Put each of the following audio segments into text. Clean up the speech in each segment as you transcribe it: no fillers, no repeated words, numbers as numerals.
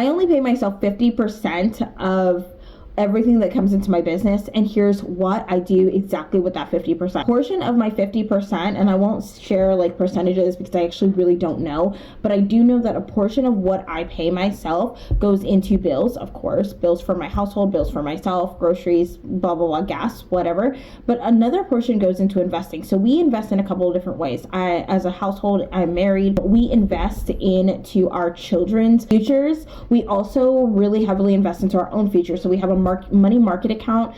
I only pay myself 50% of everything that comes into my business, and here's what I do exactly with that 50%. Portion of my 50%, and I won't share like percentages because I actually really don't know, but I do know that a portion of what I pay myself goes into bills, of course, bills for my household, bills for myself, groceries, blah, blah, blah, gas, whatever. But another portion goes into investing. So we invest in a couple of different ways. As a household, I'm married. We invest into our children's futures. We also really heavily invest into our own future. So we have a money market account,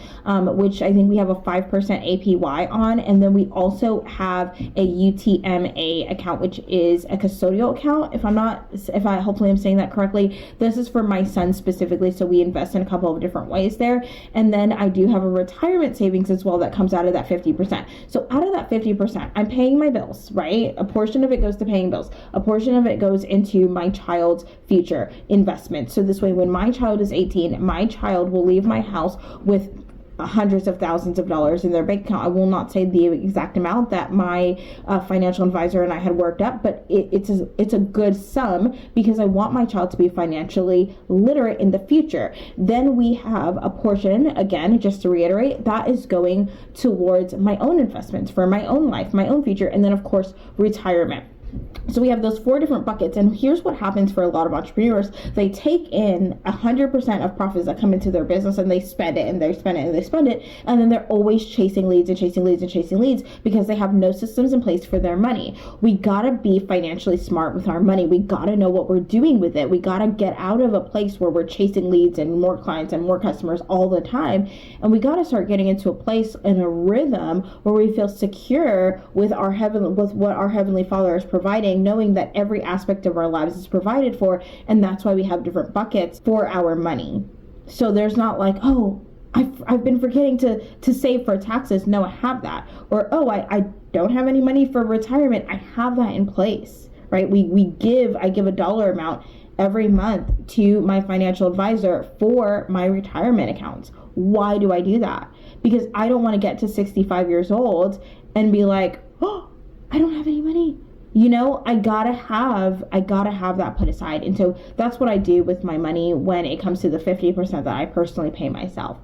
which I think we have a 5% APY on, and then we also have a UTMA account, which is a custodial account. Hopefully I'm saying that correctly. This is for my son specifically, so we invest in a couple of different ways there. And then I do have a retirement savings as well that comes out of that 50%. So out of that 50%, I'm paying my bills, right? A portion of it goes to paying bills. A portion of it goes into my child's future investment. So this way, when my child is 18, my child will leave my house with hundreds of thousands of dollars in their bank account. I will not say the exact amount that my financial advisor and I had worked up, but it's a good sum because I want my child to be financially literate in the future. Then we have a portion, again, just to reiterate, that is going towards my own investments for my own life, my own future, and then of course retirement. So we have those 4 different buckets, and here's what happens for a lot of entrepreneurs. They take in 100% of profits that come into their business, and they spend it, and they spend it, and they spend it, and then they're always chasing leads and chasing leads and chasing leads because they have no systems in place for their money. We gotta be financially smart with our money. We gotta know what we're doing with it. We gotta get out of a place where we're chasing leads and more clients and more customers all the time, and we gotta start getting into a place and a rhythm where we feel secure with what our Heavenly Father is providing, knowing that every aspect of our lives is provided for, and that's why we have different buckets for our money. So there's not like, oh, I've been forgetting to save for taxes. No, I have that. Or, oh, I don't have any money for retirement. I have that in place, right? I give a dollar amount every month to my financial advisor for my retirement accounts. Why do I do that? Because I don't want to get to 65 years old and be like, oh, I don't have any money. You know, I gotta have that put aside. And so that's what I do with my money when it comes to the 50% that I personally pay myself.